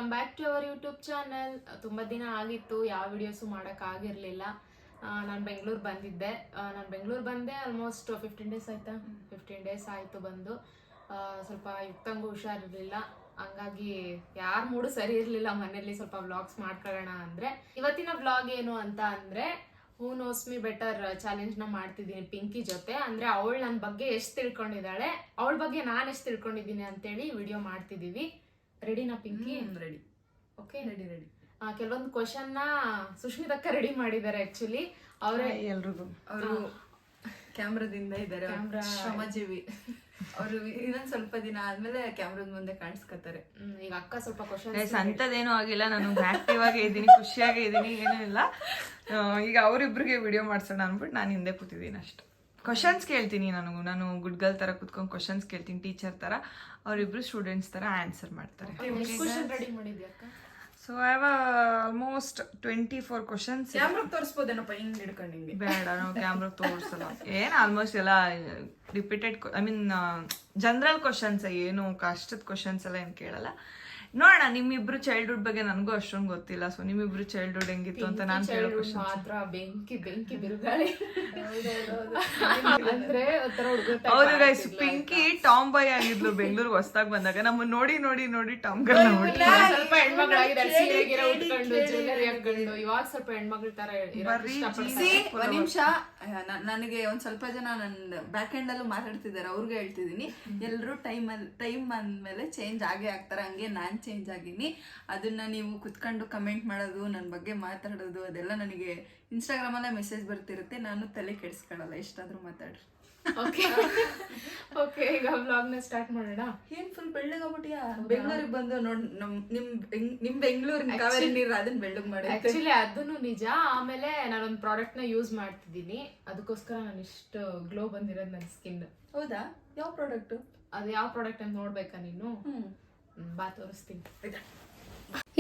Welcome back to our YouTube channel. ತುಂಬ ದಿನ ಆಗಿತ್ತು, ಯಾವ ವಿಡಿಯೋಸು ಮಾಡೋಕ್ಕಾಗಿರಲಿಲ್ಲ. ನಾನು ಬೆಂಗಳೂರು ಬಂದಿದ್ದೆ. ನಾನು ಬೆಂಗಳೂರು ಬಂದೆ ಆಲ್ಮೋಸ್ಟ್ 15 ಡೇಸ್ ಆಯಿತಾ. 15 ಡೇಸ್ ಆಯಿತು ಬಂದು. ಸ್ವಲ್ಪ ಯುಕ್ತಂಗೂ ಹುಷಾರಿರಲಿಲ್ಲ, ಹಂಗಾಗಿ ಯಾರ ಮೂಡು ಸರಿ ಇರಲಿಲ್ಲ ಮನೇಲಿ. ಸ್ವಲ್ಪ ವ್ಲಾಗ್ಸ್ ಮಾಡ್ಕೊಳ್ಳೋಣ ಅಂದರೆ ಇವತ್ತಿನ ವ್ಲಾಗ್ ಏನು ಅಂತ ಅಂದರೆ ಹೂ ನೋಸ್ ಮಿ ಬೆಟರ್ ಚಾಲೆಂಜ್ನ ಮಾಡ್ತಿದ್ದೀನಿ ಪಿಂಕಿ ಜೊತೆ. ಅಂದರೆ ಅವಳು ನನ್ನ ಬಗ್ಗೆ ಎಷ್ಟು ತಿಳ್ಕೊಂಡಿದ್ದಾಳೆ, ಅವಳ ಬಗ್ಗೆ ನಾನು ಎಷ್ಟು ತಿಳ್ಕೊಂಡಿದ್ದೀನಿ ಅಂತೇಳಿ ವಿಡಿಯೋ ಮಾಡ್ತಿದ್ದೀವಿ. ರೆಡಿನಾ ಪಿಂಕಿ? ರೆಡಿ. Okay, ready. ಕೆಲವೊಂದು ಕ್ವಶನ್ನ ಸುಷ್ಮಿತಕ್ಕ ರೆಡಿ ಮಾಡಿದ್ದಾರೆ. ಆಕ್ಚುಲಿ ಅವರೇ ಎಲ್ರಿಗೂ ಅವರು ಕ್ಯಾಮ್ರಾದಿಂದ ಇದ್ದಾರೆ, ಶ್ರಮಜೀವಿ ಅವರು. ಇನ್ನೊಂದ್ ಸ್ವಲ್ಪ ದಿನ ಆದ್ಮೇಲೆ ಕ್ಯಾಮ್ರಾದ ಮುಂದೆ ಕಾಣಿಸ್ಕೊತಾರೆ. ಈಗ ಅಕ್ಕ ಸ್ವಲ್ಪ ಕ್ವಶನ್ ಅಂತದೇನೂ ಆಗಿಲ್ಲ, ನಾನು ಆಕ್ಟಿವ್ ಆಗೇ ಇದ್ದೀನಿ, ಖುಷಿಯಾಗೇ ಇದ್ದೀನಿ, ಏನೂ ಇಲ್ಲ. ಈಗ ಅವರಿಬ್ರಿಗೆ ವಿಡಿಯೋ ಮಾಡ್ಸೋಣ ಅಂದ್ಬಿಟ್ಟು ನಾನು ಹಿಂದೆ ಕೂತಿದ್ದೀನಿ ಅಷ್ಟು. ಕ್ವಶನ್ಸ್ ಕೇಳ್ತೀನಿ, ನಾನು ಗುಡ್ ಗರ್ಲ್ ತರ ಕುತ್ಕೊಂಡು ಕ್ವಶನ್ಸ್ ಕೇಳ್ತೀನಿ, ಟೀಚರ್ ತರ. ಅವರಿಬ್ರು ಸ್ಟೂಡೆಂಟ್ಸ್ ತರ ಆನ್ಸರ್ ಮಾಡ್ತಾರೆ. ರೆಡಿ ಮಾಡಿದ್ಯಾ ಅಕ್ಕ? So I have almost 24 questions. ಕ್ಯಾಮ್ರಾಗ್ ತೋರಿಸ್ಬೋದೇನಪ್ಪ ಹಿಂಗ್ ಹಿಡ್ಕೊಂಡು? ಹಿಂಗೆ ಬೇಡ, ನಾವು ಕ್ಯಾಮ್ರಾಗ್ ತೋರಿಸಲ್ಲ. ಏನು ಆಲ್ಮೋಸ್ಟ್ ಎಲ್ಲ repeated, I mean general questions, ಏನು ಕಷ್ಟದ ಕ್ವಶನ್ಸ್ ಎಲ್ಲ ಏನು ಕೇಳಲ್ಲ. ನೋಡೋಣ, ನಿಮ್ಮಿಬ್ರು ಚೈಲ್ಡ್ಹುಡ್ ಬಗ್ಗೆ ನನಗೂ ಅಷ್ಟೊಂದು ಗೊತ್ತಿಲ್ಲ. ಸೊ ನಿಮ್ಮಿಬ್ರು ಚೈಲ್ಡ್ಹುಡ್ ಹೆಂಗಿತ್ತು ಅಂತ ನಾನು ಕೇಳೋ ಕ್ವಶನ್ ಮಾತ್ರ ಬೆಂಕಿ ಬಿರುಗಾಳಿ. ಅಂದ್ರೆ ಹೌದು ಗೈಸ್, ಪಿಂಕಿ ಟಾಮ್ ಬಾಯ್ ಆಗಿದ್ಲು ಬೆಂಗಳೂರಿಗೆ ಹೊಸದಾಗಿ ಬಂದಾಗ. ನಮ್ಮ ನೋಡಿ ನೋಡಿ ನೋಡಿ ಟಾಮ್ ಗರ್ಲ್ ಸ್ವಲ್ಪ ಹೆಣ್ಮಗಳಾಗಿದ್ದಾರೆ, ಸೀರೆಗಿರ ಉಟ್ಕೊಂಡು ಜ್ಯುವೆಲರಿ ಹಾಕೊಂಡು. ಇವಾಗ ಸ್ವಲ್ಪ ಹೆಣ್ಮಗಳ ತರ ಒಂದ್ ನಿಮಿಷ. ನನಗೆ ಒಂದ್ ಸ್ವಲ್ಪ ಜನ ನನ್ನ ಬ್ಯಾಕ್ ಎಂಡ್ ಅಲ್ಲೂ ಮಾತಾಡ್ತಿದ್ದಾರೆ, ಅವ್ರಿಗೆ ಹೇಳ್ತಿದೀನಿ, ಎಲ್ಲರೂ ಟೈಮ್ ಅಂದ್ಮೇಲೆ ಚೇಂಜ್ ಆಗೇ ಆಗ್ತಾರೆ. ಹಂಗೆ ನಾನ್ ಚೇಂಜ್ ಆಗಿನಿ. ಅದನ್ನ ನೀವು ಕುತ್ಕೊಂಡು ಕಮೆಂಟ್ ಮಾಡೋದು, ನನ್ನ ಬಗ್ಗೆ ಮಾತಾಡೋದು, ಅದೆಲ್ಲ ನನಗೆ ಇನ್ಸ್ಟಾಗ್ರಾಮ್ ಅಲ್ಲೇ ಮೆಸೇಜ್ ಬರ್ತಿರುತ್ತೆ. ನಾನು ತಲೆ ಕೆಡಿಸ್ಕೊಳ್ಳಲ್ಲ, ಎಷ್ಟಾದ್ರೂ ಮಾತಾಡ್ರಿ. ಓಕೆ, ಈಗ ವ್ಲಾಗ್ ನ ಸ್ಟಾರ್ಟ್ ಮಾಡೋಣ. ಏನ್ ಫುಲ್ ಬೆಳ್ಳಗಾಗ್ಬಿಟ್ಟಿಯಾ? ಬೆಂಗಳೂರಿಗೆ ಬಂದು ನೋಡ್ ನಿಮ್ ಬೆಂಗಳೂರಿನ ಕಾವೇರಿ ನೀರು ಅದನ್ನ ಬೆಳ್ಳಗ್ ಮಾಡಿ. ಆಕ್ಚುಲಿ ಅದನ್ನು ನಿಜ. ಆಮೇಲೆ ನಾನೊಂದು ಪ್ರಾಡಕ್ಟ್ ನ ಯೂಸ್ ಮಾಡ್ತಿದ್ದೀನಿ, ಅದಕ್ಕೋಸ್ಕರ ನಾನು ಇಷ್ಟು ಗ್ಲೋ ಬಂದಿರೋದು ನನ್ನ ಸ್ಕಿನ್. ಹೌದಾ? ಯಾವ ಪ್ರಾಡಕ್ಟ್? ಅದು ಯಾವ ಪ್ರಾಡಕ್ಟ್ ಅಂತ ನೋಡ್ಬೇಕಾ ನೀನು? ಬಾ ತೋರಿಸ್ತೀನಿ.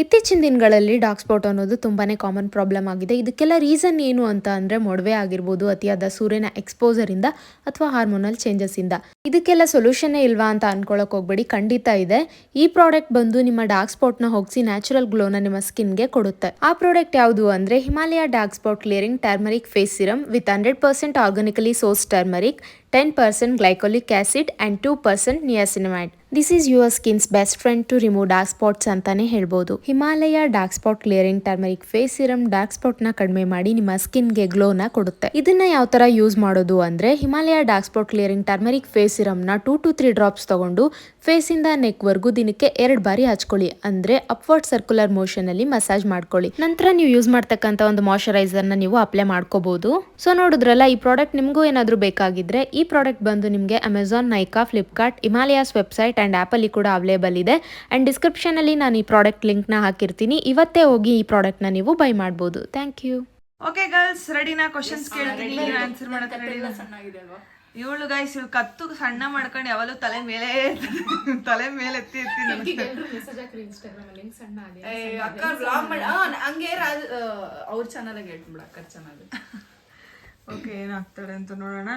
ಇತ್ತೀಚಿನ ದಿನಗಳಲ್ಲಿ ಡಾರ್ಕ್ ಸ್ಪಾಟ್ ಅನ್ನೋದು ತುಂಬಾ ಕಾಮನ್ ಪ್ರಾಬ್ಲಮ್ ಆಗಿದೆ. ಇದಕ್ಕೆಲ್ಲ ರೀಸನ್ ಏನು ಅಂತ ಅಂದರೆ ಮೊಡವೆ ಆಗಿರ್ಬೋದು, ಅತಿಯಾದ ಸೂರ್ಯನ ಎಕ್ಸ್ಪೋಸರಿಂದ ಅಥವಾ ಹಾರ್ಮೋನಲ್ ಚೇಂಜಸ್ಸಿಂದ. ಇದಕ್ಕೆಲ್ಲ ಸೊಲ್ಯೂಷನ್ನೇ ಇಲ್ವಾ ಅಂತ ಅನ್ಕೊಳಕ್ಕೆ ಹೋಗ್ಬೇಡಿ, ಖಂಡಿತ ಇದೆ. ಈ ಪ್ರಾಡಕ್ಟ್ ಬಂದು ನಿಮ್ಮ ಡಾರ್ಕ್ ಸ್ಪಾಟ್ನ ಹೋಗಿಸಿ ನ್ಯಾಚುರಲ್ ಗ್ಲೋನ ನಿಮ್ಮ ಸ್ಕಿನ್ಗೆ ಕೊಡುತ್ತೆ. ಆ ಪ್ರಾಡಕ್ಟ್ ಯಾವುದು ಅಂದರೆ Himalaya dark spot clearing turmeric face serum with 100% organically source turmeric, 10% glycolic acid and 2% niacinamide. This is your skin's best friend to remove dark spots ಅಂತಾನೆ ಹೇಳ್ಬೋದು. Himalaya dark spot clearing turmeric face serum dark spot ನ ಕಡಿಮೆ ಮಾಡಿ ನಿಮ್ಮ ಸ್ಕಿನ್ಗೆ ಗ್ಲೋನ ಕೊಡುತ್ತೆ. ಇದನ್ನ ಯಾವ ತರ ಯೂಸ್ ಮಾಡೋದು ಅಂದ್ರೆ, Himalaya dark spot clearing turmeric face serum ನ 2 to 3 ಡ್ರಾಪ್ಸ್ ತಗೊಂಡು ಫೇಸ್ ಇಂದ ನೆಕ್ ವರ್ಗೂ ದಿನಕ್ಕೆ 2 ಬಾರಿ ಹಚ್ಕೊಳ್ಳಿ. ಅಂದ್ರೆ ಅಪ್ವರ್ಡ್ ಸರ್ಕ್ಯುಲರ್ ಮೋಷನ್ ಅಲ್ಲಿ ಮಸಾಜ್ ಮಾಡ್ಕೊಳ್ಳಿ. ನಂತರ ನೀವು ಯೂಸ್ ಮಾಡ್ತಕ್ಕಂತ ಒಂದು ಮಾಯಶ್ಚರೈಸರ್ ನ ನೀವು ಅಪ್ಲೈ ಮಾಡ್ಕೋಬಹುದು. ಸೊ ನೋಡಿದ್ರಲ್ಲ, ಈ ಪ್ರಾಡಕ್ಟ್ ನಿಮ್ಗೂ ಏನಾದ್ರೂ ಬೇಕಾಗಿದ್ರೆ ಈ ಪ್ರಾಡಕ್ಟ್ ಬಂದು ನಿಮಗೆ Amazon, Nykaa, Flipkart, Himalayas website and app ಅಲ್ಲಿ ಕೂಡ ಅವೈಲೇಬಲ್ ಇದೆ. ಅಂಡ್ ಡಿಸ್ಕ್ರಿಪ್ಷನ್ ಅಲ್ಲಿ ನಾನು ಈ ಪ್ರಾಡಕ್ಟ್ ಲಿಂಕ್ ನ ಹಾಕಿರ್ತೀನಿ. ಇವತ್ತೇ ಹೋಗಿ ಈ ಪ್ರಾಡಕ್ಟ್ ನ ನೀವು ಬೈ ಮಾಡಬಹುದು. Thank you. ಓಕೆ ಗರ್ಲ್ಸ್, ರೆಡಿನಾ? ಕ್ವಶನ್ಸ್ ಕೇಳ್ತೀನಿ, ಆನ್ಸರ್ ಮಾಡಕ್ಕೆ ರೆಡಿ? ಚೆನ್ನಾಗಿದೆ ಅಲ್ವಾ? ಇವಳು ಗೈಸ್, ಇವಳು ಕತ್ತು ಸಣ್ಣ ಮಾಡ್ಕೊಂಡು ಯಾವಾಗಲೂ ತಲೆ ಮೇಲೆ ಎತ್ತಿ ಮೆಸೇಜ್ ಹಾಕ್ರಿ ಇನ್ಸ್ಟಾಗ್ರಾಮ್ ಅಲ್ಲಿ. ಸಣ್ಣ ಅಕ್ಕ ಬ್ಲಾಗ್ ಮಾಡಿ ಹಂಗೆ ಅವ್ರ ಚಾನಲ್ಗೆ ಹೇಳ್ಬಿಡ, ಅಕ್ಕ ಚಾನಲ್. ಓಕೆ, ಏನಾಗ್ತಾಳೆ ಅಂತ ನೋಡೋಣ.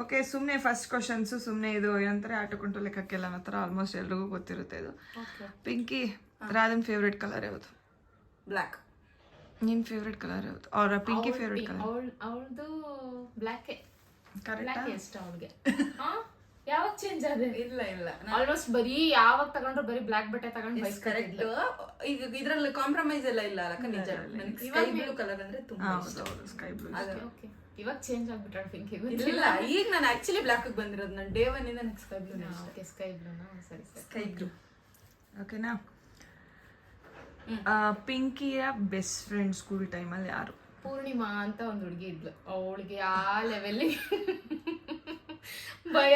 ಓಕೆ, ಸುಮ್ಮನೆ ಫಸ್ಟ್ ಕ್ವಶನ್ಸು ಸುಮ್ಮನೆ ಇದು ಏನಂತಾರೆ ಆಟಕೊಂಡು ಲೆಕ್ಕಕ್ಕೆಲ್ಲ ಅನ್ನೋ ಥರ ಆಲ್ಮೋಸ್ಟ್ ಎಲ್ರಿಗೂ ಗೊತ್ತಿರುತ್ತೆ ಇದು. ಪಿಂಕಿ, ರಾಧನ್ ಫೇವ್ರೆಟ್ ಕಲರ್ ಯಾವುದು? ಬ್ಲ್ಯಾಕ್. ನಿನ್ ಫೇವ್ರೆಟ್ ಕಲರ್ ಯಾವುದು? ಅವ್ರ ಪಿಂಕಿ ಫೇವ್ರೆಟ್ ಕಲರ್? ಅವಳದು ಬ್ಲ್ಯಾಕ್. ಕರೆಕ್ಟ್. ಎಷ್ಟು ಅವಳಿಗೆ? ಯಾವಾಗ ಚೇಂಜ್ ಆದ್ರೆ? ಇಲ್ಲ ಆಲ್ಮೋಸ್ಟ್ ಬರೀ ಯಾವಾಗ ತಗೊಂಡ್ರು ಬರೀ ಬ್ಲ್ಯಾಕ್ ಬಟ್ಟೆ ತಗೊಂಡು ಕರೆಕ್ಟ್. ಈಗ ಇದ್ರಲ್ಲಿ ಕಾಂಪ್ರಮೈಸ್ ಎಲ್ಲ ಇಲ್ಲ ಅಲ್ಲ ನಿಜ. ಸ್ಕೈ ಬ್ಲೂ ಕಲರ್ ಅಂದ್ರೆ ತುಂಬಾ ಸ್ಕೈ ಬ್ಲೂ. ಇವಾಗ ಚೇಂಜ್ ಆಗ್ಬಿಟ್ಟಾಳ ಪಿಂಕಿ. ಇಲ್ಲ, ಈಗ ನಾನು ಆಕ್ಚುಲಿ ಬ್ಲ್ಯಾಕ್ ಬಂದಿರೋದು. ನಾನು ಡೇ 1 ಇಂದ ಸ್ಕೈ ಬ್ಲೂ. ಸ್ಕೈ ಬ್ಲೂನಾ? ಸರಿ, ಸ್ಕೈ ಬ್ಲೂ. ಓಕೆನಾ? ಪಿಂಕಿಯ ಬೆಸ್ಟ್ ಫ್ರೆಂಡ್ ಸ್ಕೂಲ್ ಟೈಮಲ್ಲಿ ಯಾರು? ಪೂರ್ಣಿಮಾ ಅಂತ ಒಂದು ಹುಡುಗಿ ಇದ್ಲು. ಅವಳಿಗೆ ಆ ಲೆವೆಲ್ ಭಯ.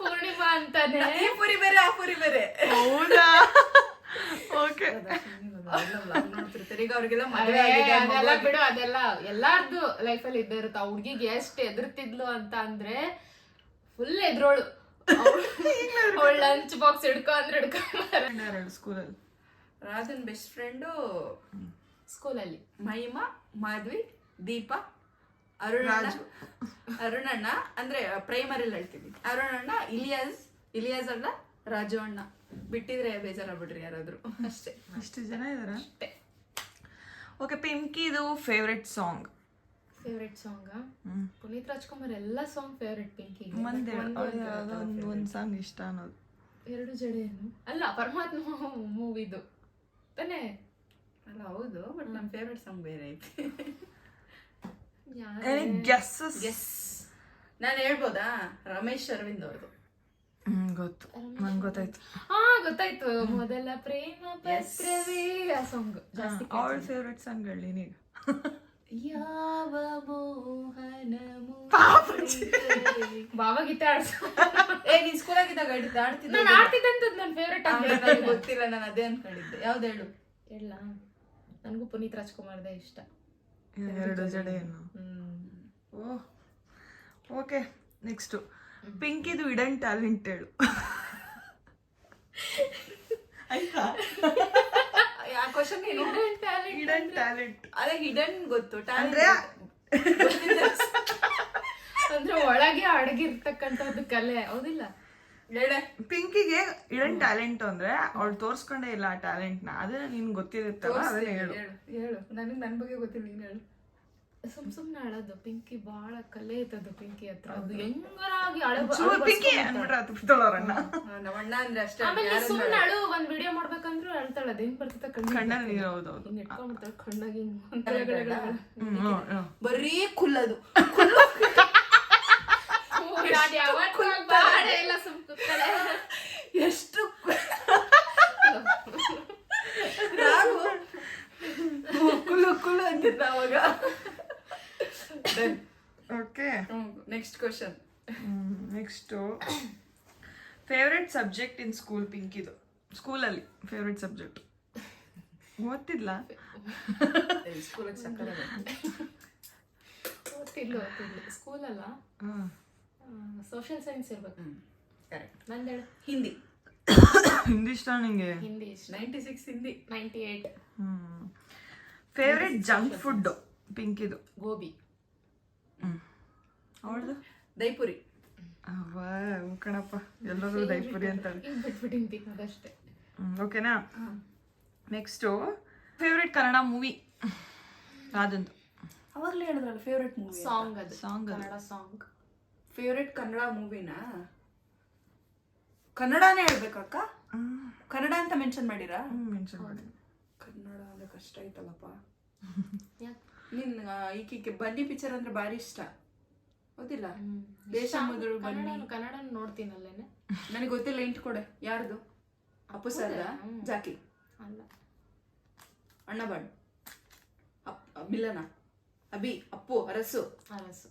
ಪೂರ್ಣಿಮಾ ಅಂತಾನೆ. ಈ ಪುರಿ ಬೇರೆ, ಆ ಪುರಿ ಬೇರೆ. ಹೌದಾ? ಓಕೆ, ನೋಡ್ತಿರ್ತಾರೆ ಈಗ ಅವ್ರಿಗೆಲ್ಲ ಅದೆಲ್ಲ ಬಿಡು. ಅದೆಲ್ಲ ಎಲ್ಲಾರ್ದು ಲೈಫಲ್ಲಿ ಇದ್ದೇ ಇರುತ್ತೆ. ಆ ಹುಡ್ಗಿಗೆ ಎಷ್ಟು ಎದುರ್ತಿದ್ಲು ಅಂತ ಅಂದ್ರೆ ಫುಲ್ ಎದ್ರೋಳು. ಅವಳ ಲಂಚ್ ಬಾಕ್ಸ್ ಹಿಡ್ಕೊ ಅಂದ್ರೆ ಸ್ಕೂಲಲ್ಲಿ. ರಾಧನ್ ಬೆಸ್ಟ್ ಫ್ರೆಂಡು ಸ್ಕೂಲಲ್ಲಿ ಮಹಿಮಾ, ಮಾಧವಿ, ದೀಪ, ಅರುಣಣ್ಣ ಅಂದ್ರೆ ಪ್ರೈಮರಿಲಿ ಹೇಳ್ತೀವಿ. ಅರುಣಣ್ಣ, ಇಲಿಯಾಸ್ ಅಲ್ಲ, ರಾಜು ಅಣ್ಣ. ಬಿಟ್ಟಿದ್ರೆ ಬೇಜಾರಾಗ್ಬಿಡ್ರಿ ಯಾರಾದ್ರು ಅಷ್ಟೇ. ಇಷ್ಟು ಜನ ಇದಾರ. ಅಷ್ಟೇ. ಓಕೆ, ಪಿಂಕಿದು favourite song. Favourite song Puneeth Rajkumar ಎಲ್ಲ ಸಾಂಗ್ ಫೇವ್ರೆಟ್ ಪಿಂಕಿ. ಒಂದ್ ಸಾಂಗ್ ಇಷ್ಟ ಅನ್ನೋದು. 2 ಜಡೆಯನ್ನು ಅಲ್ಲ, ಪರಮಾತ್ಮ ಮೂವಿದು ತಾನೇ ಅಲ್ಲ ಹೌದು, ಬಟ್ ನಮ್ಮ ಫೇವ್ರೆಟ್ ಸಾಂಗ್ ಬೇರೆ ಐತಿ. ಗೆಸ್ ನಾನು ಹೇಳ್ಬೋದಾ? ರಮೇಶ್ ಅರವಿಂದ್ ಅವ್ರದ್ದು. ಗೊತ್ತು, ನಂಗೆ ಗೊತ್ತಾಯ್ತು. ಗೊತ್ತಾಯ್ತು. ಮೊದಲ ಪ್ರೇಮ ಪತ್ರವೇ ಆ ಸಾಂಗ್ ಜಾಸ್ತಿ. ಅವಳ ಫೇವ್ರೆಟ್ ಸಾಂಗ್ ಹೇಳಿ ನೀಗ. ಯಾವ ಮೋಹನ ಭಾವಗೀತೆ ನೀನ್ ಸ್ಕೂಲಾಗಿದ್ದಾಗ ಆಡ್ತಿದ್ದೆ. ನಾನು ಆಡ್ತಿದ್ದಂತದ್ದು ನನ್ನ ಫೇವ್ರೆಟ್ ಅಂತ ಗೊತ್ತಿಲ್ಲ, ನಾನು ಅದೇ ಅನ್ಕೊಂಡಿದ್ದೆ. ಯಾವ್ದು ಹೇಳು? ಎಲ್ಲ ನನಗೂ ಪುನೀತ್ ರಾಜ್ಕುಮಾರ್ದೇ ಇಷ್ಟ. 2 ಜಡೆಯನ್ನು. ಓಕೆ, ನೆಕ್ಸ್ಟ್ ಪಿಂಕಿದು ಹಿಡನ್ ಟ್ಯಾಲೆಂಟ್ ಹೇಳು. ಆಯ್ತಾ? ಕ್ವಶನ್ ಏನು? ಹಿಡನ್ ಟ್ಯಾಲೆಂಟ್ ಅದೇ ಹಿಡನ್ ಗೊತ್ತು, ಅಂದ್ರೆ ಅಂದ್ರೆ ಒಳಗೆ ಅಡಗಿರ್ತಕ್ಕಂಥದ್ದು ಕಲೆ, ಹೌದಿಲ್ಲ? ಹೇಳೆ. ಪಿಂಕಿಗೆ ಹಿಡನ್ ಟ್ಯಾಲೆಂಟ್ ಅಂದ್ರೆ ಅವಳು ತೋರ್ಸ್ಕೊಂಡೇ ಇಲ್ಲ ಆ ಟ್ಯಾಲೆಂಟ್ ನ. ಅದನ್ನ ನಿನ್ ಗೊತ್ತಿರುತ್ತಲ್ಲ, ಅದನ್ನ ಹೇಳು. ಹೇಳು. ನನಗೆ ನನ್ನ ಬಗ್ಗೆ ಗೊತ್ತಿಲ್ಲ, ನೀನ್ ಹೇಳು. ಸುಮ್ನೆ ಅಳೋದು. ಪಿಂಕಿ ಬಾಳ ಕಲೆ ಐತದು ಪಿಂಕಿ ಹತ್ರ. ಅದು ಹೆಂಗರಾಗಿ ಪಿಂಕಿ ಅನ್ಬಿಟ್ರೆ ಅದು ಬಿತ್ತೋಳವ್ರನ್ನ. ನಮ್ಮ ಅಣ್ಣ ಅಂದ್ರೆ ಅಷ್ಟೇ. ಆಮೇಲೆ ಸುಮ್ನೆ ಅಳು, ಒಂದ್ ವಿಡಿಯೋ ಮಾಡ್ಬೇಕಂದ್ರು ಅಳ್ತಾಳ. ಅದ್ ಹೆಂಗ್ ಬರ್ತದ ಕಣ್ಣಲ್ಲಿ ನೀರು. ಹೌದೌದು, ಹಿಂಗ್ ಇಟ್ಕೊಂಡ್ಬಿಡ್ತಾಳ ಕಣ್ಣಾಗಿ ಬರೀ ಕುಲ್ಲದು. ಎಷ್ಟು ಕುಲ್ಲು ಕುಲ್ಲು ಅಂತಿದ್ದ ಅವಾಗ. Okay, next question. Next favourite subject in school. ಪಿಂಕಿದು ಸ್ಕೂಲಲ್ಲಿ ಫೇವ್ರೆಟ್ ಸಬ್ಜೆಕ್ಟ್ ಗೊತ್ತಿಲ್ಲ. ಸ್ಕೂಲಿಗೆ ಸಕ್ಕರೆ ಗೊತ್ತಿಲ್ಲ. ಸ್ಕೂಲಲ್ಲ ಸೋಷಿಯಲ್ ಸೈನ್ಸ್ ಇರ್ಬೇಕು. ಕರೆಕ್ಟ್. ನಂದು ಹೇಳು. ಹಿಂದಿ. ಹಿಂದಿ ಇಷ್ಟ ನಿಂಗೆ? ಹಿಂದಿ ಇಷ್ಟ. 96 ಹಿಂದಿ. 98. ಫೇವ್ರೆಟ್ ಜಂಕ್ ಫುಡ್ ಪಿಂಕಿದು? ಗೋಬಿ. ಅವಳದು? ದೈಪುರಿ. ಕಣಪ್ಪ, ಎಲ್ಲರೂ ದೈಪುರಿ ಅಂತಾಳೆ. ಬಿಟ್ಬಿಟ್ಟಿನಿ ತಿನ್ನೋದಷ್ಟೇ. ಓಕೆನಾ? ನೆಕ್ಸ್ಟು ಫೇವ್ರೆಟ್ ಕನ್ನಡ ಮೂವಿ ರಾಜಂದು. ಅವಾಗಲೇ ಹೇಳಿದ್ರಲ್ಲ ಫೇವ್ರೆಟ್ ಮೂವಿ. ಸಾಂಗ್ ಅದು. Song Kannada song. Favourite Kannada ಮೂವಿನಾ? ಕನ್ನಡನೇ ಹೇಳ್ಬೇಕಕ್ಕ? ಕನ್ನಡ ಅಂತ ಮೆನ್ಷನ್ ಮಾಡಿರಾ? ಮೆನ್ಷನ್ ಮಾಡಿ. ಕನ್ನಡ ಅಂದ್ರೆ ಕಷ್ಟ ಐತಲ್ಲಪ್ಪ. ನಿನ್ ಈಕೆ ಬನ್ನಿ ಪಿಕ್ಚರ್ ಅಂದ್ರೆ ಭಾರಿ ಇಷ್ಟ, ಹೌದಿಲ್ಲ? ದೇಶ ಮೊದಲು ಬನ್ನಿ. ಕನ್ನಡ ನೋಡ್ತೀನಲ್ಲೇನೆ. ನನಗೆ ಗೊತ್ತಿಲ್ಲ, ಇಂಟ್ ಕೊಡೆ. ಯಾರ್ದು? ಅಪ್ಪು ಸರ್ದ? ಜಾಕಿ ಅಲ್ಲ, ಅಣ್ಣ ಬಣ್, ಮಿಲನ, ಅಭಿ, ಅಪ್ಪು, ಅರಸು. ಅರಸು.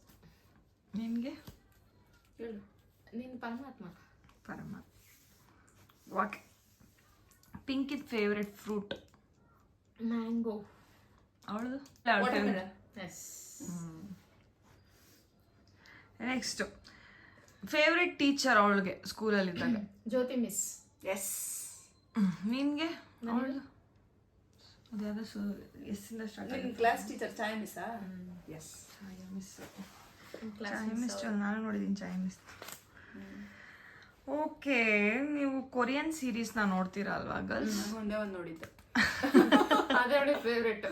ನಿನ್ಗೆ ಹೇಳು. ನಿನ್ ಪರಮಾತ್ಮ. ಪರಮಾತ್ಮ. ಓಕೆ, ಪಿಂಕಿದ್ ಫೇವ್ರೆಟ್ ಫ್ರೂಟ್? ಮ್ಯಾಂಗೋ. ಅವಳದು? ಎಸ್. ನೆಕ್ಸ್ಟ್ ಫೇವ್ರೆಟ್ ಟೀಚರ್ ಅವಳಿಗೆ ಸ್ಕೂಲಲ್ಲಿದ್ದಾಗ? ಜ್ಯೋತಿ ಮಿಸ್. ಎಸ್. ನಿನ್ಗೆ? ಅವಳದು ಅದ್ಯಾವುದೋ ಎಸ್ಸಿಂದ ಸ್ಟಾರ್ಟ್ ಆಗಿದೆ. ಕ್ಲಾಸ್ ಟೀಚರ್ ಚಾಯ್ ಮಿಸ್ಸಾ? Yes, Chai miss. Chai miss ನಾನು ನೋಡಿದ್ದೀನಿ, ಚಾಯ್ ಮಿಸ್. ಓಕೆ, ನೀವು ಕೊರಿಯನ್ ಸೀರೀಸ್ನ ನೋಡ್ತೀರಾ ಅಲ್ವಾ ಗರ್ಲ್ಸ್? ಒಂದೇ ಒಂದು ನೋಡಿದ್ದೆ. ಅದೇ ಅವಳಿಗೆ ಫೇವ್ರೆಟ್.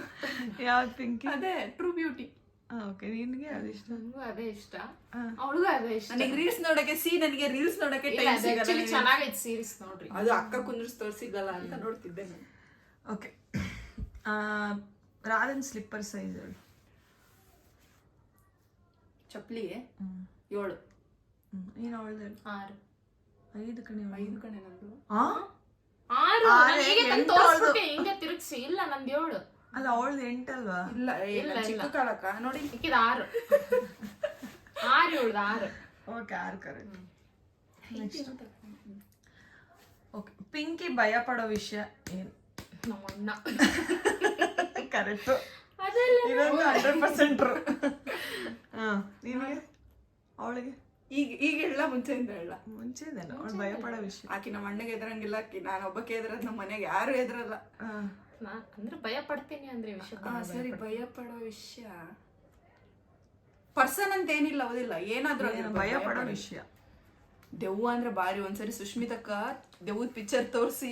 ಯಾವ್ದು ಪಿಂಕಿ? ಅದೇ ಟ್ರೂ ಬ್ಯೂಟಿ. ಓಕೆ, ನಿನ್ಗೆ ಅದು ಇಷ್ಟ? ನನಗೂ ಅದೇ ಇಷ್ಟ, ಅವಳಿಗೂ ಅದೇ ಇಷ್ಟ. ನನಗೆ ರೀಲ್ಸ್ ನೋಡಕ್ಕೆ ನನಗೆ ಟೈಮ್ ಸಿಗಲ್ಲ. ಚೆನ್ನಾಗೈತೆ ಸೀರೀಸ್, ನೋಡ್ರಿ. ಅದು ಅಕ್ಕ ಕುಂದ್ರಿಸ್ ತೋರಿಸಿದ್ದಲ್ಲ ಅಂತ ನೋಡ್ತಿದ್ದೆ ನಾನು. ಓಕೆ, ರಾಧನ್ ಸ್ಲಿಪ್ಪರ್ ಸೈಜ್ ಹೇಳು. ಚಪ್ಪಲಿ 7. ನೀನು ಅವಳ್ದು ಹೇಳು. 6. 5 ಕಣೆ. 5 ಕಣೆ ನಂದು. 6. ಹಿಂಗೆ ತಿರುಗಿಸಿ. ಇಲ್ಲ, ನಂದು 7. ಅಲ್ಲ, ಅವಳ್ದು 8 ಅಲ್ವಾ? ಇಲ್ಲ, ಚಿಕ್ಕ ಕಾಲಕ್ಕ ನೋಡಿ. ಇಕ್ಕಿದ 6. 6 ಇವಳ್ದು 6. Okay, 6 correct. Next, okay, Pinky ಭಯ ಪಡೋ ವಿಷಯ ಏನು? ನಮ್ಮ ಅಣ್ಣ. ಕರೆಕ್ಟು, ಅದೆಲ್ಲ ಇದೊಂದು 100% ನಿನಗೆ? ಅವಳಿಗೆ ಈಗ ಹೇಳ, ಮುಂಚೆಯಿಂದ ಹೇಳ. ಮುಂಚೆದೇನು ಅವಳು ಭಯ ಪಡೋ ವಿಷಯ? ಆಕಿ ನಮ್ಮ ಅಣ್ಣಗೆ ಎದುರಂಗಿಲ್ಲ, ಆಕಿ ನಾನು ಒಬ್ಬಕ್ಕೆ ಎದುರದ್ ನಮ್ಮ ಮನೆಗೆ ಯಾರು ಎದುರಲ್ಲ. ಅಂದ್ರೆ ಭಯ ಪಡ್ತೀನಿ ಅಂದ್ರೆ ವಿಷಯ. ಸರಿ, ಭಯ ಪಡೋ ವಿಷಯ ಪರ್ಸನ್ ಅಂತ ಏನಿಲ್ಲ, ಹೌದಿಲ್ಲ? ಏನಾದ್ರೂ ಭಯ ಪಡೋ ವಿಷಯ. ದೆವ್ವ ಅಂದ್ರೆ ಭಾರಿ. ಒಂದ್ಸರಿ ಸುಷ್ಮಿತಕ್ಕ ದೆವ್ವದ ಪಿಕ್ಚರ್ ತೋರಿಸಿ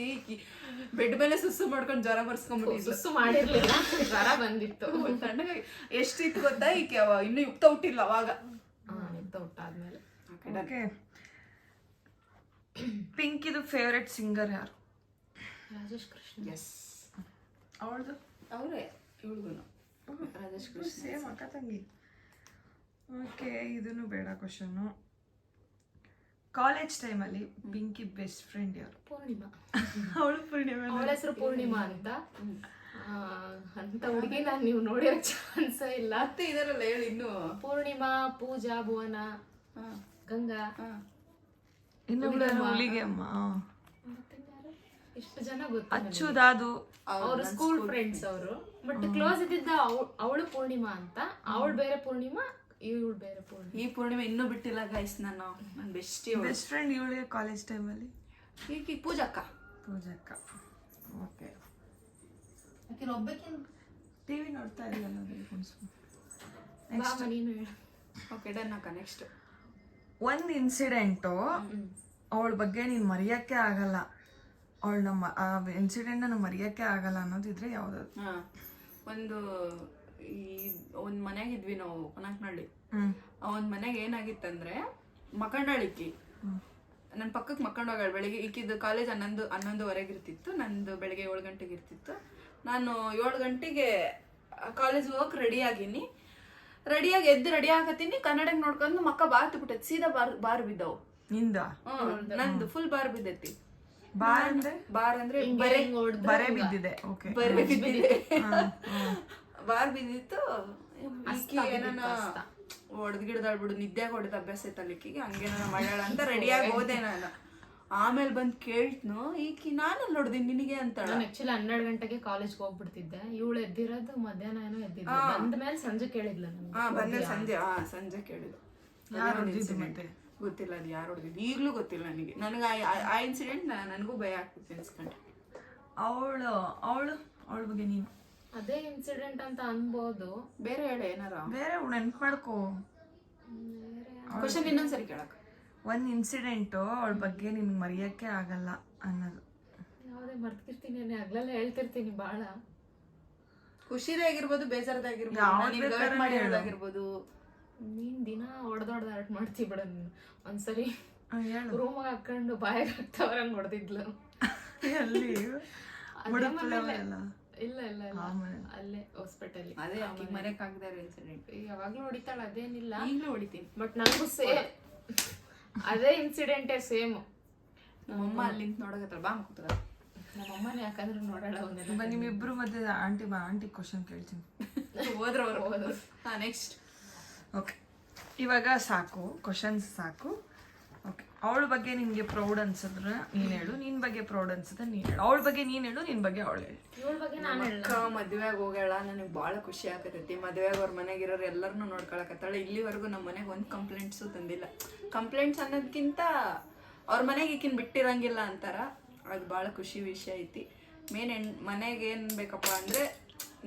ಬೆಡ್ ಮೇಲೆ ಸುಸ್ಸು ಮಾಡ್ಕೊಂಡು ಜ್ವರ ಬರ್ಸ್ಕೊಂಡ್ಬಿಟ್ಟಿದ್ಲು. ಸುಸ್ಸು ಮಾಡಿರ್ಲಿಲ್ಲ, ಜ್ವರ ಬಂದಿತ್ತು. ತಣ್ಣಗಾಗಿ ಎಷ್ಟಿತ್ತು ಗೊತ್ತಾ, ಈಕೆ ಇನ್ನೂ ಯುಕ್ತ ಹುಟ್ಟಿಲ್ಲ ಅವಾಗ. ಯುಕ್ತ ಹುಟ್ಟಾದ್ಮೇಲೆ. ಓಕೆ, ಪಿಂಕಿದು ಫೇವ್ರೆಟ್ ಸಿಂಗರ್ ಯಾರು? ರಾಜೇಶ್ ಕೃಷ್ಣ. ಎಸ್, ಅವಳದು ಅವರೇ. ಇವಳಿಗೂ ರಾಜೇಶ್ ಕೃಷ್ಣ ಸೇಮ್ ಅಕ್ಕ ತಂಗಿ. ಓಕೆ, ಇದನ್ನು ಬೇಡ ಕ್ವಶನ್ನು. ಕಾಲೇಜ್ ಟೈಮಲ್ಲಿ ಪಿಂಕಿ ಬೆಸ್ಟ್ ಫ್ರೆಂಡ್ ಯಾರು? ಪೂರ್ಣಿಮಾ. ಅವಳು ಪೂರ್ಣಿಮಾ. ಅವಳ ಹೆಸರು ಪೂರ್ಣಿಮಾ ಅಂತ. ಅಂತ ಹುಡುಗಿ ನಾನು ನೀವು ನೋಡಿರೋ ಚಾನ್ಸ್ ಇಲ್ಲ. ಮತ್ತೆ ಇದರಲ್ಲ ಹೇಳಿ ಇನ್ನು. ಪೂರ್ಣಿಮಾ, ಪೂಜಾ, ಭುವನ, ಗಂಗಾ, ಇನ್ನೊಬ್ಳು ಹುಲಿಗೆ ಅಮ್ಮ. ಎಷ್ಟು ಜನ ಗೊತ್ತು. ಅಚ್ಚುದಾದು ಅವ್ರು ಸ್ಕೂಲ್ ಫ್ರೆಂಡ್ಸ್ ಅವರು. ಬಟ್ ಕ್ಲೋಸ್ ಇದ್ದಿದ್ದ ಅವಳು ಪೂರ್ಣಿಮಾ ಅಂತ. ಅವಳು ಬೇರೆ ಪೂರ್ಣಿಮಾ, ಇವಳು ಬೇರೆ ಪೂರ್ಣಿಮಾ. ಈ ಪೂರ್ಣಿಮೆ ಇನ್ನೂ ಬಿಟ್ಟಿಲ್ಲ ಗೈಸ್. ನನ್ನ ಬೆಸ್ಟ್ ಫ್ರೆಂಡ್ ಇವಳಿಗೆ ಕಾಲೇಜ್ ಟೈಮಲ್ಲಿ ಈಗ ಪೂಜಕ್ಕ. ಪೂಜಕ್ಕ. ಓಕೆ, ಒಬ್ಬಕ್ಕೆ ಟಿವಿ ನೋಡ್ತಾ ಇರಲಿಲ್ಲ. ನೀನು ಹೇಳು. ಓಕೆ, ಡನ್ ಅಕ್ಕ. ನೆಕ್ಸ್ಟ್ ಒಂದು ಇನ್ಸಿಡೆಂಟು ಅವಳ ಬಗ್ಗೆ ನೀನು ಮರೆಯೋಕ್ಕೆ ಆಗಲ್ಲ, ಅವಳು ನಮ್ಮ ಆ ಇನ್ಸಿಡೆಂಟ್ ನಾನು ಮರೆಯೋಕ್ಕೆ ಆಗಲ್ಲ ಅನ್ನೋದಿದ್ರೆ ಯಾವ್ದಾದ್ರು? ಒಂದು ಮನೆಯಾಗಿದ್ವಿ ನಾವು ಪನಕ್ನಹಳ್ಳಿ. ಆ ಒಂದು ಮನೆಗೆ ಏನಾಗಿತ್ತಂದ್ರೆ ಮಕ್ಕಂಡಳಿಕ್ಕಿ ನನ್ನ ಪಕ್ಕಕ್ಕೆ ಮಕ್ಕಂಡೋಗಳು. ಬೆಳಿಗ್ಗೆ ಈಕಿದ್ದು ಕಾಲೇಜ್ 11:30 ಇರ್ತಿತ್ತು, ನಂದು ಬೆಳಿಗ್ಗೆ 7 ಗಂಟೆಗೆ ಇರ್ತಿತ್ತು. ನಾನು 7 ಗಂಟೆಗೆ ಕಾಲೇಜ್ಗೆ ಹೋಗಕ್ಕೆ ರೆಡಿಯಾಗಿ ಎದ್ದು ರೆಡಿ ಆಗತ್ತೀನಿ. ಕನ್ನಡಕ್ಕೆ ನೋಡ್ಕೊಂಡು ಮಕ್ಕ ಬಾತ್ ಬಿಟ್ಟೈತಿ. ಸೀದಾ ಬಾರ್ ಬಿದ್ದವು. ನಿಂದ? ನಂದು ಫುಲ್ ಬಾರ್ ಬಿದ್ದೈತಿ. ಬಾರ್ ಅಂದ್ರೆ ಬರೆ ಬಿದ್ದಿದೆ. ಓಕೆ, ಬರೆ ಬಿದ್ದಿದೆ. ಬಾರ್ ಬಿದ್ದಿತ್ತು. ಏನಾನ ಹೊಡೆದ್ ಗಿಡದಾಳ್ಬಿಡು, ನಿದ್ಯಾಗ ಹೊಡೆದ ಅಭ್ಯಾಸ ಐತಲ್ಲ ಈಕಿಗೆ, ಹಂಗೇನ ಮಾಡ್ಯಾಳ ಅಂತ ರೆಡಿಯಾಗಿ ಹೋದೆ ನಾನು. ಆಮೇಲೆ ಬಂದ್ ಕೇಳ್ತನು, ಈಕಿ ನಾನು ನೋಡ್ದಿನಿ ನಿನಗೆ ಅಂತ. ನಾನು ಆಕ್ಚುಲಿ 12 ಗಂಟೆಗೆ ಕಾಲೇಜ್ಗೆ ಹೋಗ್ಬಿಡ್ತಿದ್ದೆ. ಇವಳು ಎದ್ದಿರೋದು ಮಧ್ಯಾಹ್ನ ಏನೋ ಎದ್ದಿದ್ದೆ. ಬಂದ ಮೇಲೆ ಸಂಜೆ ಕೇಳಿದ್ಲ ನಾನು. ಬಂದ ಸಂಜೆ ಕೇಳಿದ್ರು. ಗೊತ್ತಿಲ್ಲ ಅದು ಯಾರು ಹೊಡೆದಿದ್ದು, ಈಗ್ಲೂ ಗೊತ್ತಿಲ್ಲ ನನಗೆ. ನನಗೆ ಆ ಇನ್ಸಿಡೆಂಟ್ ನನಗೂ ಭಯ ಆಗ್ತಿತ್ತು ಅನ್ಸ್ಕೊಂಡೆ. ಅವಳ ಬಗ್ಗೆ ನೀನು ಅದೇ ಇನ್ಸಿಡೆಂಟ್ ಅಂತ ಅನ್ಬೋದು. ಬೇರೆ ಹೇಳ ಏನಾರ. ಬೇರೆ ನೆನ್ಪು ಮಾಡ್ಕೋ. ಕ್ವಶನ್ ಇನ್ನೊಂದ್ಸರಿ ಕೇಳಕ್. ಒಂದು ಇನ್ಸಿಡೆಂಟು ಅವಳ ಬಗ್ಗೆ ನಿನ್ಗೆ ಮರೆಯೋಕ್ಕೆ ಆಗಲ್ಲ ಅನ್ನೋದು. ಯಾವುದೇ ಮರ್ತಿರ್ತೀನಿ, ಆಗ್ಲೆಲ್ಲ ಹೇಳ್ತಿರ್ತೀನಿ ಭಾಳ. ಖುಷಿದಾಗಿರ್ಬೋದು, ಬೇಜಾರದಾಗಿರ್ಬೋದು. ನೀನ್ ದಿನ ಹೊಡೆದೊಡ್ದು ಅರ್ಟ್ ಮಾಡ್ತೀವಿ ಬಿಡ. ಒಂದ್ಸರಿ ರೂಮಾಗ ಹಾಕೊಂಡು ಬಾಯಾಗ ಹಾಕ್ತವ್ರಂಗ್ ಹೊಡೆದಿದ್ಲು. ಇಲ್ಲ ಅಲ್ಲೇ ಹಾಸ್ಪಿಟಲ್. ಅದೇ ಮರೆಯಕ್ ಆಗದ ಇನ್ಸಿಡೆಂಟ್. ಯಾವಾಗ್ಲೂ ಹೊಡಿತಾಳ, ಅದೇನಿಲ್ಲ. ಈಗ್ಲೂ ಹೊಡಿತೀನಿ. ಬಟ್ ನನಗೂ ಸೇಮ್ ಅದೇ ಇನ್ಸಿಡೆಂಟೇ ಸೇಮ್. ನಮ್ಮಮ್ಮ ಅಲ್ಲಿಂದ ನೋಡಕತ್ತಲ್ಲ, ಬಾ ಕೂತದ. ನಮ್ಮಮ್ಮನ ಯಾಕಂದ್ರೆ ನೋಡೋಣ ಅವನ್ನೆಲ್ಲ. ನಿಮ್ಮಿಬ್ರು ಮಧ್ಯೆ ಆಂಟಿ ಕ್ವಶನ್ ಕೇಳ್ತೀನಿ. ಹೋದ್ರು. ನೆಕ್ಸ್ಟ್. ಓಕೆ, ಇವಾಗ ಸಾಕು ಕ್ವಶನ್ಸ್ ಸಾಕು. ಓಕೆ, ಅವಳ ಬಗ್ಗೆ ನಿನ್ಗೆ ಪ್ರೌಡ್ ಅನ್ಸಿದ್ರೆ ನೀನ್ ಹೇಳು, ನಿನ್ ಬಗ್ಗೆ ಪ್ರೌಡ್ ಅನ್ಸಿದ್ರೆ ನೀನ್ ಹೇಳು. ಅವಳ ಬಗ್ಗೆ ನೀನ್ ಹೇಳು, ನಿನ್ ಬಗ್ಗೆ ಅವಳು ಹೇಳು. ಇವಳ ಬಗ್ಗೆ ನಾನು ಅಕ್ಕ ಮದ್ವೆಯಾಗ ಹೋಗ್ಯಾಳ, ನನಗೆ ಭಾಳ ಖುಷಿ ಆಗತೈತಿ. ಮದ್ವೆಯಾಗ ಅವ್ರ ಮನೆಗಿರೋರು ಎಲ್ಲರನ್ನೂ ನೋಡ್ಕೊಳಕತ್ತಾಳ. ಇಲ್ಲಿವರೆಗೂ ನಮ್ಮ ಮನೆಗೆ ಒಂದು ಕಂಪ್ಲೇಂಟ್ಸು ತಂದಿಲ್ಲ. ಕಂಪ್ಲೇಂಟ್ಸ್ ಅನ್ನೋದಕ್ಕಿಂತ ಅವ್ರ ಮನೆಗೆ ಈಕಿನ ಬಿಟ್ಟಿರಂಗಿಲ್ಲ ಅಂತಾರ. ಅದು ಭಾಳ ಖುಷಿ ವಿಷಯ ಐತಿ. ಮನೆಗೆ ಏನು ಬೇಕಪ್ಪ ಅಂದರೆ,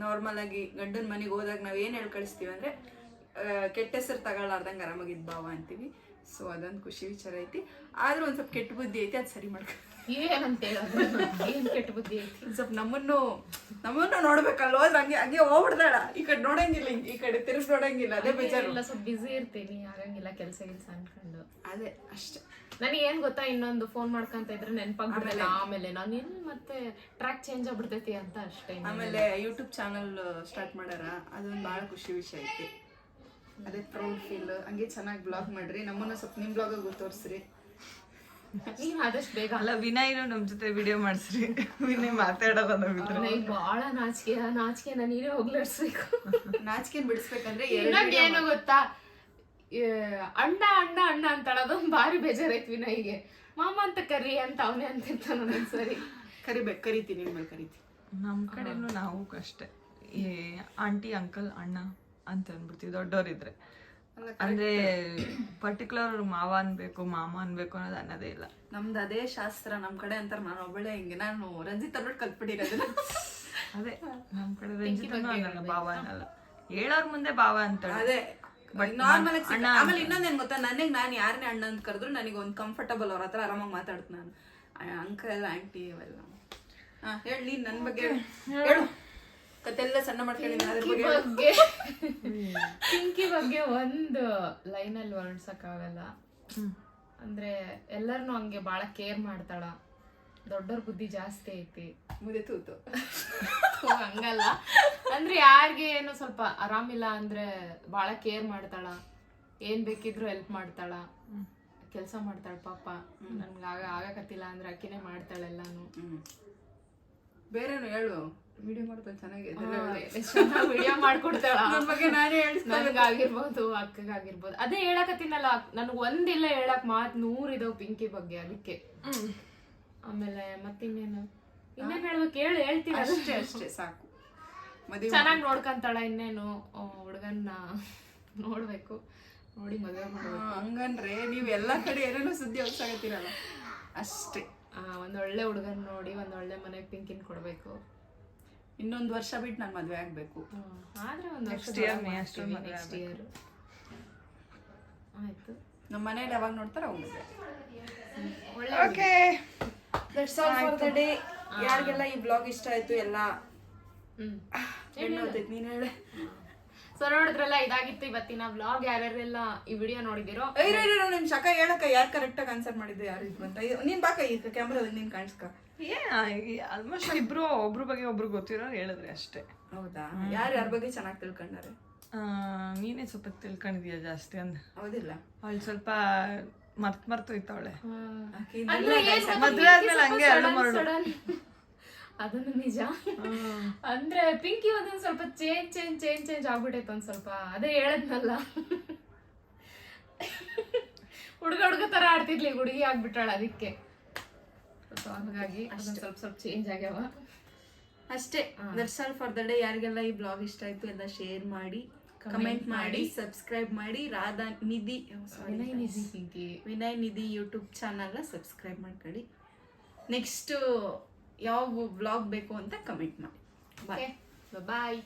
ನಾರ್ಮಲ್ ಆಗಿ ಗಂಡನ ಮನೆಗೆ ಹೋದಾಗ ನಾವು ಏನು ಹೇಳಿ ಕಳಿಸ್ತೀವಿ ಅಂದರೆ, ಕೆಟ್ಟ ಹೆಸರು ತಗೊಳ್ಳಾರ್ದಂಗೆ ಆರಾಮಾಗಿದ್ದು ಭಾವ ಅಂತೀವಿ. ಸೊ ಅದೊಂದು ಖುಷಿ ವಿಚಾರ ಐತಿ. ಆದ್ರೂ ಒಂದ್ ಸ್ವಲ್ಪ ಕೆಟ್ಟ ಬುದ್ಧಿ ಐತಿ, ಅದು ಸರಿ ಮಾಡ್ಕೊ. ಏನ್ ಕೆಟ್ಟ ಬುದ್ಧಿ ಐತಿ? ಒಂದ್ ಸ್ವಲ್ಪ ನಮ್ಮನ್ನು ನೋಡ್ಬೇಕಲ್ಲ, ಹೋದ್ರೆ ಹಂಗೆ ಹೋಗ್ಬಿಡ್ದಾಳ. ಈ ಕಡೆ ನೋಡಂಗಿಲ್ಲ, ಈ ಕಡೆ ತಿರುಗಿ ನೋಡಂಗಿಲ್ಲ. ಅದೇ ಬೇಜಾರು. ಸ್ವಲ್ಪ ಬಿಸಿ ಇರ್ತೀನಿ, ಆಗಂಗಿಲ್ಲ ಕೆಲಸ ಅನ್ಕೊಂಡು. ಅದೇ ಅಷ್ಟೇ. ನನಗೆ ಏನ್ ಗೊತ್ತಾ, ಇನ್ನೊಂದು ಫೋನ್ ಮಾಡ್ಕೊಂತ ಇದ್ರೆ ನೆನಪಾಗ್ಬಿಡಲ್ಲ. ಆಮೇಲೆ ನಾನು ಎಲ್ಲಿ ಮತ್ತೆ ಟ್ರ್ಯಾಕ್ ಚೇಂಜ್ ಆಗ್ಬಿಡ್ತೈತಿ ಅಂತ ಅಷ್ಟೇ. ಆಮೇಲೆ ಯೂಟ್ಯೂಬ್ ಚಾನಲ್ ಸ್ಟಾರ್ಟ್ ಮಾಡ್ಯಾರ, ಅದೊಂದು ಭಾಳ ಖುಷಿ ವಿಷಯ ಐತಿ. ಅದೇ ಪ್ರೌಡ್ ಫೀಲ್. ಹಂಗೆ ಚೆನ್ನಾಗಿ ಬ್ಲಾಗ್ ಮಾಡ್ರಿ, ನಮ್ಮನ್ನ ಸ್ವಲ್ಪ ನಿಮ್ ಬ್ಲಾಗ್ ತೋರಿಸ್ರಿ. ನೀವ್ ಆದಷ್ಟು ಬೇಗ. ಅಲ್ಲ, ವಿನಯ್ನು ನಮ್ ಜೊತೆ ವಿಡಿಯೋ ಮಾಡಿಸ್ರಿ. ವಿನಯ್ ಮಾತಾಡೋದ ಬಾಳ ನಾಚಿಕೆ ನೀನೇ ಹೋಗ್ಲಿಡ್ಸ್ಬೇಕು. ನಾಚಿಕೆ ಬಿಡಿಸ್ಬೇಕಂದ್ರೆ ಏನು ಗೊತ್ತಾ, ಅಣ್ಣ ಅಣ್ಣ ಅಣ್ಣ ಅಂತಾಳ. ಅದೊಂದು ಭಾರಿ ಬೇಜಾರೈತಿ ವಿನಯ್ಗೆ. ಮಾಮ ಅಂತ ಕರಿ ಅಂತ ಅವನೇ ಅಂತಿರ್ತಾನ ಒಂದೊಂದ್ಸರಿ. ಕರಿತೀನಿ, ನಿಮ್ಮಲ್ಲಿ ಕರಿತೀನಿ. ನಮ್ ಕಡೆನು ನಾವು ಅಷ್ಟೇ, ಈ ಆಂಟಿ ಅಂಕಲ್ ಅಣ್ಣ ಅಂತ ಅಂದ್ಬಿಡ್ತೀವಿ ದೊಡ್ಡವರಿದ್ರೆ. ಅಂದ್ರೆ ಪರ್ಟಿಕ್ಯುಲರ್ ಮಾವ ಅನ್ಬೇಕು, ಮಾಮ ಅನ್ಬೇಕು ಅನ್ನೋದು ಅನ್ನೋದೇ ಇಲ್ಲ. ನಮ್ದು ಅದೇ ಶಾಸ್ತ್ರ. ನಮ್ ಕಡೆ ಅಂತಾರ, ನಾನು ಒಬ್ಬಳೆ ಹಿಂಗೆ. ನಾನು ರಂಜಿತ್ ಅವ್ರ ಕಲ್ತ್ಬಿಟ್ಟಿರೋದು. ಅದೇ ನಮ್ ಕಡೆ ರಂಜಿತನು ಅನ್ನಲ್ಲ, ಭಾವ ಅನ್ನಲ್ಲ. ಹೇಳೋರ್ ಮುಂದೆ ಭಾವ ಅಂತಾಳೆ. ಅದೇ ನಾರ್ಮಲ್ ಆಮೇಲೆ ಇನ್ನೊಂದೇನ್ ಗೊತ್ತಾ, ನನಗೆ ನಾನು ಯಾರನ್ನೇ ಅಣ್ಣ ಅಂತ ಕರೆದ್ರು ನನಗೆ ಒಂದು ಕಂಫರ್ಟಬಲ್, ಅವ್ರ ಹತ್ರ ಆರಾಮಾಗಿ ಮಾತಾಡ್ತೀನಿ ನಾನು. ಅಂಕಲ್ ಆಂಟಿ ಅವೆಲ್ಲ. ಹೇಳಿ ನೀನ್ ನನ್ನ ಬಗ್ಗೆ ಹೇಳು, ಕತೆಲ್ಲ ಸಣ್ಣ ಮಾಡ್ಕೊಂಡಿದ್ದೀನಿ ಅದ್ರ ಬಗ್ಗೆ. ಪಿಂಕಿ ಬಗ್ಗೆ ಒಂದು ಲೈನಲ್ಲಿ ವರ್ಣಿಸಕ್ಕಾಗಲ್ಲ. ಅಂದ್ರೆ ಎಲ್ಲರನ್ನೂ ಹಂಗೆ ಬಾಳ ಕೇರ್ ಮಾಡ್ತಾಳ, ದೊಡ್ಡವ್ರ ಬುದ್ಧಿ ಜಾಸ್ತಿ ಐತಿ. ಮುದೆ ತೂತು ಹಂಗಲ್ಲ, ಅಂದ್ರೆ ಯಾರಿಗೆ ಏನು ಸ್ವಲ್ಪ ಆರಾಮಿಲ್ಲ ಅಂದ್ರೆ ಬಾಳ ಕೇರ್ ಮಾಡ್ತಾಳ, ಏನ್ ಬೇಕಿದ್ರು ಹೆಲ್ಪ್ ಮಾಡ್ತಾಳ, ಕೆಲ್ಸ ಮಾಡ್ತಾಳ. ಪಾಪ ನನ್ಗೆ ಆಗಕತ್ತಿಲ್ಲ ಅಂದ್ರೆ ಅಕ್ಕಿನೇ ಮಾಡ್ತಾಳೆ ಎಲ್ಲಾನು. ಬೇರೆನು ಹೇಳು, ವಿಡಿಯೋ ಮಾಡ್ತಾಳೆ ಚೆನ್ನಾಗಿದೆ, ವಿಡಿಯೋ ಮಾಡ್ಕೊಡ್ತಾಳ. ನನ್ನ ಬಗ್ಗೆ ನಾನೇ ನನ್ಗಾಗಿರ್ಬೋದು, ಅಕ್ಕಗಾಗಿರ್ಬೋದು. ಅದೇ ಹೇಳಕತ್ತೀನಲ್ಲ, ನನ್ಗ್ ಒಂದಿಲ್ಲ ಹೇಳಕ್ ಮಾತ್ 100 ಇದಾವ್ ಪಿಂಕಿ ಬಗ್ಗೆ. ಅದಕ್ಕೆ ಆಮೇಲೆ ಮತ್ತಿನ್ನೇನು ಹೇಳ್ಬೇಕು, ಹೇಳ್ತೀನಿ. ಅಷ್ಟೇ ಸಾಕು. ಚೆನ್ನಾಗಿ ನೋಡ್ಕಂತಾಳ. ಇನ್ನೇನು ಹುಡುಗನ್ನ ನೋಡ್ಬೇಕು, ನೋಡಿ ಮದುವೆ ಮಾಡ್ಬೇಕು. ಹಂಗಂದ್ರೆ ನೀವ್ ಎಲ್ಲಾ ಕಡೆ ಏನೇನೋ ಸುದ್ದಿ ಹೊಸಾಗತ್ತೀರಲ್ಲ, ಅಷ್ಟೇ. ಒಂದೊಳ್ಳೆ ಹುಡುಗನ್ ನೋಡಿ ಒಂದೊಳ್ಳೆ ಮನೆಗೆ ಪಿಂಕಿನ್ ಕೊಡ್ಬೇಕು. ಇನ್ನೊಂದು ವರ್ಷ ಬಿಟ್ಟು ನಾನು ಮದ್ವೆ ಆಗ್ಬೇಕು. ಆದ್ರೆ ಒಂದು ನೆಕ್ಸ್ಟ್ ಇಯರ್ ಆಯ್ತು. ನಮ್ಮ ಮನೇಲಿ ಯಾವಾಗ ನೋಡ್ತಾರ ಅವಾಗ ಮದ್ವೆ. Okay, that's all for the day. ಯಾರಿಗೆಲ್ಲ ಈ ಬ್ಲಾಗ್ ಇಷ್ಟ ಆಯ್ತು ಎಲ್ಲ ನೀನ್ ಹೇಳ. ಸೊ ನೋಡಿದ್ರಲ್ಲ, ಇದಾಗಿತ್ತು ಇವತ್ತಿನ ಬ್ಲಾಗ್. ಯಾರ್ಯಾರೆಲ್ಲ ಈ ವಿಡಿಯೋ ನೋಡಿದಿರೋ ನಿಮ್ ಶಕ ಹೇಳಕ್ಕ ಯಾರು ಕರೆಕ್ಟ್ ಆಗಿ ಆನ್ಸರ್ ಮಾಡಿದ್ದು ಯಾರು ಇದು ಅಂತ. ನೀನ್ ಬಾಕ ಈ ಕ್ಯಾಮ್ರಾದ ನೀನ್ ಕಾಣಿಸ್ಕ. ಆಲ್ಮೋಸ್ಟ್ ಒಬ್ರ ಬಗ್ಗೆ ಒಬ್ರು ಗೊತ್ತಿರೋ ಹೇಳಿದ್ರೆ ಅಷ್ಟೇ. ಹೌದಾ? ಯಾರ ಬಗ್ಗೆ ಚೆನ್ನಾಗಿ ತಿಳ್ಕೊಂಡಾರೆ? ನೀನೇ ಸ್ವಲ್ಪ ತಿಳ್ಕೊಂಡಿದೀಯ ಜಾಸ್ತಿ ಅಂದ. ಹೌದಿಲ್ಲ, ಅವಳು ಸ್ವಲ್ಪ ಮರ್ತೋಯ್ತವಳೆ. ಮದ್ವೆ ಆದ್ಮೇಲೆ ಹಂಗೆ ಅದನ್ನು ನಿಜ. ಅಂದ್ರೆ ಪಿಂಕಿ ಒಂದೊಂದ್ ಸ್ವಲ್ಪ ಚೇಂಜ್ ಆಗ್ಬಿಟ್ಟೈತೆ ಒಂದ್ ಸ್ವಲ್ಪ. ಅದೇ ಹೇಳದ್ನಲ್ಲ, ಹುಡುಗ ತರ ಆಡ್ತಿದ್ಲಿ, ಹುಡುಗಿ ಆಗ್ಬಿಟ್ಟಾಳ. ಅದಕ್ಕೆ ಹಾಗಾಗಿ ಸ್ವಲ್ಪ ಚೇಂಜ್ ಆಗ್ಯಾವ ಅಷ್ಟೇ. That's all for the day. ಯಾರಿಗೆಲ್ಲ ಈ ಬ್ಲಾಗ್ ಇಷ್ಟ ಆಯ್ತು ಎಲ್ಲ ಶೇರ್ ಮಾಡಿ, ಕಮೆಂಟ್ ಮಾಡಿ, ಸಬ್ಸ್ಕ್ರೈಬ್ ಮಾಡಿ. ವಿನಯ್ ನಿಧಿ ಯೂಟ್ಯೂಬ್ ಚಾನಲ್ ಸಬ್ಸ್ಕ್ರೈಬ್ ಮಾಡ್ಕೊಳ್ಳಿ. ನೆಕ್ಸ್ಟ್ ಯಾವ ಬ್ಲಾಗ್ ಬೇಕು ಅಂತ ಕಮೆಂಟ್ ಮಾಡಿ. ಬಾಯ್.